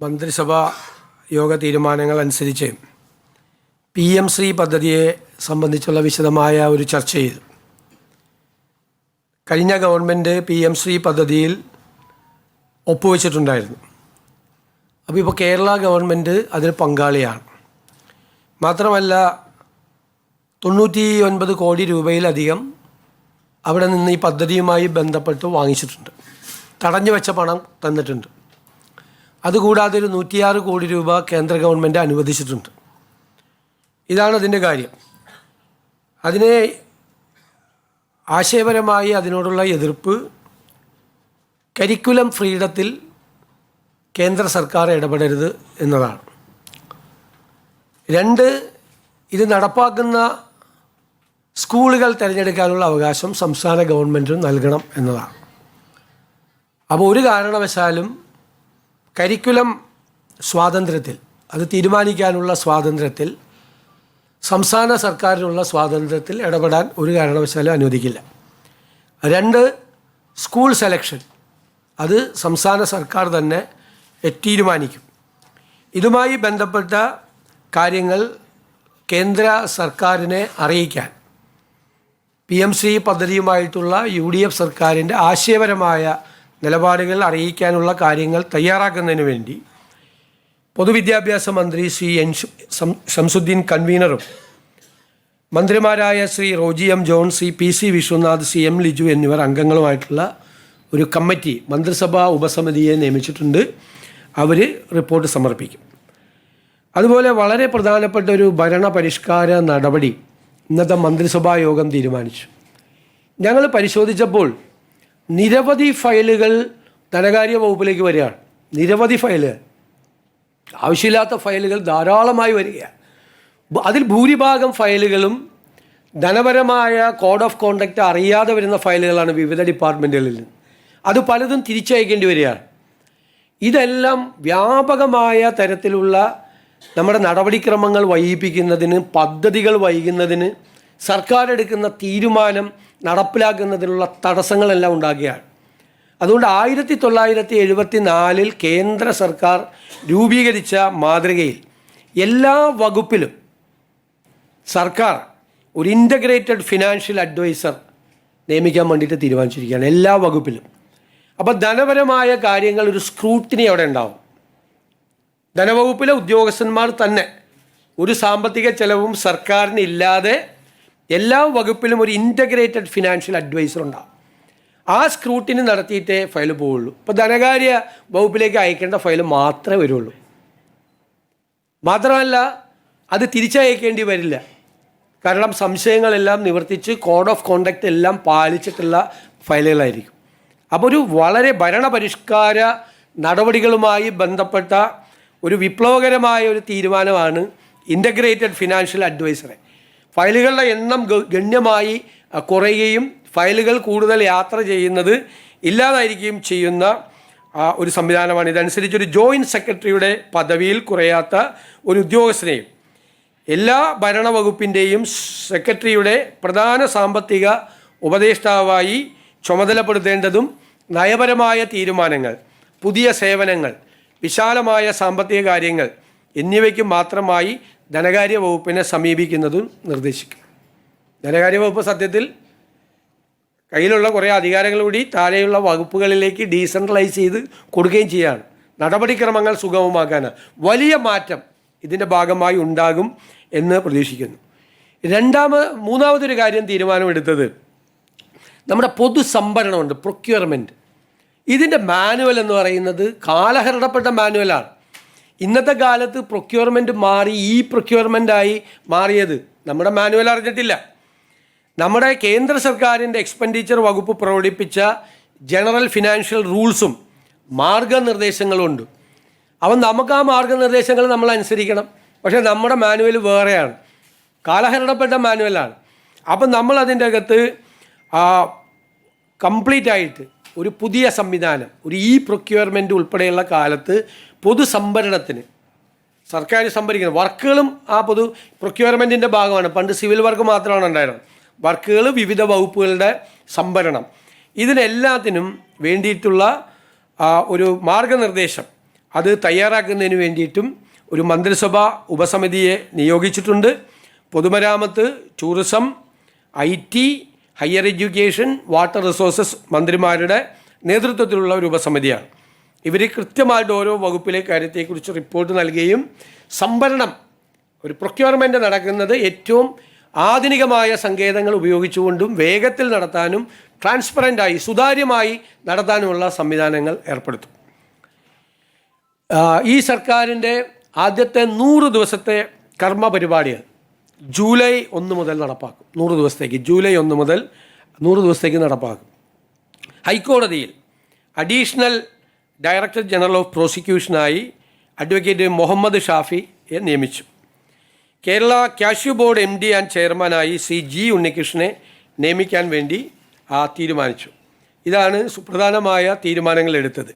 മന്ത്രിസഭാ യോഗ തീരുമാനങ്ങൾ അനുസരിച്ച് ശ്രീ പദ്ധതിയെ സംബന്ധിച്ചുള്ള വിശദമായ ഒരു ചർച്ച ചെയ്തു. കഴിഞ്ഞ ഗവൺമെൻറ് ശ്രീ പദ്ധതിയിൽ ഒപ്പുവെച്ചിട്ടുണ്ടായിരുന്നു. അപ്പോൾ ഇപ്പോൾ കേരള ഗവൺമെൻറ് അതിൽ പങ്കാളിയാണ്. മാത്രമല്ല 99 കോടി രൂപയിലധികം അവിടെ നിന്ന് ഈ പദ്ധതിയുമായി ബന്ധപ്പെട്ട് വാങ്ങിച്ചിട്ടുണ്ട്. തടഞ്ഞു വെച്ച പണം തന്നിട്ടുണ്ട്. അതുകൂടാതെ ഒരു 106 കോടി രൂപ കേന്ദ്ര ഗവൺമെൻറ് അനുവദിച്ചിട്ടുണ്ട്. ഇതാണ് അതിൻ്റെ കാര്യം. അതിനെ ആശയപരമായി അതിനോടുള്ള എതിർപ്പ് കരിക്കുലം ഫ്രീഡത്തിൽ കേന്ദ്ര സർക്കാർ ഇടപെടരുത് എന്നതാണ്. 2, ഇത് നടപ്പാക്കുന്ന സ്കൂളുകൾ തിരഞ്ഞെടുക്കാനുള്ള അവകാശം സംസ്ഥാന ഗവൺമെൻറ്റിന് നൽകണം എന്നതാണ്. അപ്പോൾ ഒരു കാരണവശാലും കരിക്കുലം സ്വാതന്ത്ര്യത്തിൽ, അത് തീരുമാനിക്കാനുള്ള സ്വാതന്ത്ര്യത്തിൽ, സംസ്ഥാന സർക്കാരിനുള്ള സ്വാതന്ത്ര്യത്തിൽ ഇടപെടാൻ ഒരു കാരണവശാലും അനുവദിക്കില്ല. 2, സ്കൂൾ സെലക്ഷൻ അത് സംസ്ഥാന സർക്കാർ തന്നെ തീരുമാനിക്കും. ഇതുമായി ബന്ധപ്പെട്ട കാര്യങ്ങൾ കേന്ദ്ര സർക്കാരിനെ അറിയിക്കാൻ ശ്രീ പദ്ധതിയുമായിട്ടുള്ള UDF സർക്കാരിൻ്റെ ആശയപരമായ നിലപാടുകൾ അറിയിക്കാനുള്ള കാര്യങ്ങൾ തയ്യാറാക്കുന്നതിന് വേണ്ടി പൊതുവിദ്യാഭ്യാസ മന്ത്രി ശ്രീ ശംസുദ്ദീൻ കൺവീനറും മന്ത്രിമാരായ Shri Roji M John, Shri PC Vishwanath, Shri M Liju എന്നിവർ അംഗങ്ങളുമായിട്ടുള്ള ഒരു കമ്മിറ്റി, മന്ത്രിസഭാ ഉപസമിതിയെ നിയമിച്ചിട്ടുണ്ട്. അവർ റിപ്പോർട്ട് സമർപ്പിക്കും. അതുപോലെ വളരെ പ്രധാനപ്പെട്ട ഒരു ഭരണപരിഷ്കാര നടപടി ഇന്നത്തെ മന്ത്രിസഭാ യോഗം തീരുമാനിച്ചു. ഞങ്ങൾ പരിശോധിച്ചപ്പോൾ നിരവധി ഫയലുകൾ ധനകാര്യ വകുപ്പിലേക്ക് വരികയാണ്. നിരവധി ഫയലുകൾ, ആവശ്യമില്ലാത്ത ഫയലുകൾ ധാരാളമായി വരികയാണ്. അതിൽ ഭൂരിഭാഗം ഫയലുകളും ധനപരമായ കോഡ് ഓഫ് കോണ്ടക്റ്റ് അറിയാതെ വരുന്ന ഫയലുകളാണ് വിവിധ ഡിപ്പാർട്ട്മെൻറ്റുകളിൽ നിന്ന്. അത് പലതും തിരിച്ചയക്കേണ്ടി വരികയാണ്. ഇതെല്ലാം വ്യാപകമായ തരത്തിലുള്ള നമ്മുടെ നടപടിക്രമങ്ങൾ വൈകിപ്പിക്കുന്നതിന്, പദ്ധതികൾ വൈകുന്നതിന്, സർക്കാർ എടുക്കുന്ന തീരുമാനം നടപ്പിലാക്കുന്നതിനുള്ള തടസ്സങ്ങളെല്ലാം ഉണ്ടാകുകയാണ്. അതുകൊണ്ട് 1974 കേന്ദ്ര സർക്കാർ രൂപീകരിച്ച മാതൃകയിൽ എല്ലാ വകുപ്പിലും സർക്കാർ ഒരു ഇൻ്റഗ്രേറ്റഡ് ഫിനാൻഷ്യൽ അഡ്വൈസർ നിയമിക്കാൻ വേണ്ടിയിട്ട് തീരുമാനിച്ചിരിക്കുകയാണ്, എല്ലാ വകുപ്പിലും. അപ്പോൾ ധനപരമായ കാര്യങ്ങൾ ഒരു സ്ക്രൂട്ടിനി അവിടെ ഉണ്ടാവും. ധനവകുപ്പിലെ ഉദ്യോഗസ്ഥന്മാർ തന്നെ ഒരു സാമ്പത്തിക ചെലവും സർക്കാരിന് ഇല്ലാതെ എല്ലാ വകുപ്പിലും ഒരു ഇൻ്റഗ്രേറ്റഡ് ഫിനാൻഷ്യൽ അഡ്വൈസർ ഉണ്ടാവും. ആ സ്ക്രൂട്ടിനി നടത്തിയിട്ടേ ഫയൽ പോവുള്ളൂ. ഇപ്പോൾ ധനകാര്യ വകുപ്പിലേക്ക് അയക്കേണ്ട ഫയൽ മാത്രമേ വരുള്ളൂ. മാത്രമല്ല അത് തിരിച്ചയക്കേണ്ടി വരില്ല. കാരണം സംശയങ്ങളെല്ലാം നിവർത്തിച്ച് കോഡ് ഓഫ് കോണ്ടക്റ്റ് എല്ലാം പാലിച്ചിട്ടുള്ള ഫയലുകളായിരിക്കും. അപ്പോൾ ഒരു വളരെ ഭരണപരിഷ്കാര നടപടികളുമായി ബന്ധപ്പെട്ട ഒരു വിപ്ലവകരമായ ഒരു തീരുമാനമാണ് ഇൻ്റഗ്രേറ്റഡ് ഫിനാൻഷ്യൽ അഡ്വൈസറെ. ഫയലുകളുടെ എണ്ണം ഗണ്യമായി കുറയുകയും ഫയലുകൾ കൂടുതൽ യാത്ര ചെയ്യുന്നത് ഇല്ലാതായിരിക്കുകയും ചെയ്യുന്ന ഒരു സംവിധാനമാണ്. ഇതനുസരിച്ച് ഒരു ജോയിൻറ്റ് സെക്രട്ടറിയുടെ പദവിയിൽ കുറയാത്ത ഒരു ഉദ്യോഗസ്ഥനെയും എല്ലാ ഭരണവകുപ്പിൻ്റെയും സെക്രട്ടറിയുടെ പ്രധാന സാമ്പത്തിക ഉപദേഷ്ടാവായി ചുമതലപ്പെടുത്തേണ്ടതും നയപരമായ തീരുമാനങ്ങൾ, പുതിയ സേവനങ്ങൾ, വിശാലമായ സാമ്പത്തിക കാര്യങ്ങൾ എന്നിവയ്ക്ക് മാത്രമായി ധനകാര്യ വകുപ്പിനെ സമീപിക്കുന്നതും നിർദ്ദേശിക്കും. ധനകാര്യ വകുപ്പ് സത്യത്തിൽ കയ്യിലുള്ള കുറേ അധികാരങ്ങൾ കൂടി താഴെയുള്ള വകുപ്പുകളിലേക്ക് ഡീസെൻട്രലൈസ് ചെയ്ത് കൊടുക്കുകയും ചെയ്യുകയാണ്. നടപടിക്രമങ്ങൾ സുഗമമാക്കാൻ വലിയ മാറ്റം ഇതിൻ്റെ ഭാഗമായി ഉണ്ടാകും എന്ന് പ്രതീക്ഷിക്കുന്നു. മൂന്നാമതൊരു കാര്യം തീരുമാനമെടുത്തത് നമ്മുടെ പൊതുസംഭരണമുണ്ട്, പ്രൊക്യൂർമെൻറ്റ്. ഇതിൻ്റെ മാനുവൽ എന്ന് പറയുന്നത് കാലഹരണപ്പെട്ട മാനുവലാണ്. ഇന്നത്തെ കാലത്ത് പ്രൊക്യൂർമെൻറ്റ് മാറി പ്രൊക്യൂർമെൻറ്റായി മാറിയത് നമ്മുടെ മാനുവൽ അറിഞ്ഞിട്ടില്ല. നമ്മുടെ കേന്ദ്ര സർക്കാരിൻ്റെ എക്സ്പെൻഡിച്ചർ വകുപ്പ് പ്രകടിപ്പിച്ച ജനറൽ ഫിനാൻഷ്യൽ റൂൾസും മാർഗനിർദ്ദേശങ്ങളും ഉണ്ട്. അപ്പം നമുക്ക് ആ മാർഗനിർദ്ദേശങ്ങൾ നമ്മൾ അനുസരിക്കണം. പക്ഷേ നമ്മുടെ മാനുവൽ വേറെയാണ്, കാലഹരണപ്പെട്ട മാനുവലാണ്. അപ്പം നമ്മൾ അതിൻ്റെ അകത്ത് കംപ്ലീറ്റ് ആയിട്ട് ഒരു പുതിയ സംവിധാനം, ഒരു പ്രൊക്യൂർമെൻറ്റ് ഉൾപ്പെടെയുള്ള കാലത്ത് പൊതുസംഭരണത്തിന് സർക്കാർ സംഭരിക്കുന്നത് വർക്കുകളും ആ പൊതു പ്രൊക്യൂർമെൻറ്റിൻ്റെ ഭാഗമാണ്. പണ്ട് സിവിൽ വർക്ക് മാത്രമാണ് ഉണ്ടായിരുന്നത്. വർക്കുകൾ, വിവിധ വകുപ്പുകളുടെ സംഭരണം, ഇതിനെല്ലാത്തിനും വേണ്ടിയിട്ടുള്ള ഒരു മാർഗനിർദ്ദേശം അത് തയ്യാറാക്കുന്നതിന് വേണ്ടിയിട്ടും ഒരു മന്ത്രിസഭാ ഉപസമിതിയെ നിയോഗിച്ചിട്ടുണ്ട്. പൊതുമരാമത്ത്, tourism, IT, higher education, water resources മന്ത്രിമാരുടെ നേതൃത്വത്തിലുള്ള ഒരു ഉപസമിതിയാണ്. ഇവർ കൃത്യമായിട്ട് ഓരോ വകുപ്പിലെ കാര്യത്തെക്കുറിച്ച് റിപ്പോർട്ട് നൽകുകയും സംഭരണം, ഒരു പ്രൊക്യൂർമെൻറ്റ് നടക്കുന്നത് ഏറ്റവും ആധുനികമായ സങ്കേതങ്ങൾ ഉപയോഗിച്ചുകൊണ്ടും വേഗത്തിൽ നടത്താനും ട്രാൻസ്പെറൻ്റായി സുതാര്യമായി നടത്താനുമുള്ള സംവിധാനങ്ങൾ ഏർപ്പെടുത്തും. ഈ സർക്കാരിൻ്റെ ആദ്യത്തെ 100 ദിവസത്തെ കർമ്മ പരിപാടികൾ ജൂലൈ 1 മുതൽ നടപ്പാക്കും. 100 ദിവസത്തേക്ക്, ജൂലൈ 1 മുതൽ 100 ദിവസത്തേക്ക് നടപ്പാക്കും. ഹൈക്കോടതിയിൽ അഡീഷണൽ ഡയറക്ടർ ജനറൽ ഓഫ് പ്രോസിക്യൂഷനായി അഡ്വക്കേറ്റ് മുഹമ്മദ് ഷാഫിയെ നിയമിച്ചു. Kerala cashew board MD and ചെയർമാനായി G ഉണ്ണികൃഷ്ണനെ നിയമിക്കാൻ വേണ്ടി തീരുമാനിച്ചു. ഇതാണ് സുപ്രധാനമായ തീരുമാനങ്ങൾ എടുത്തത്.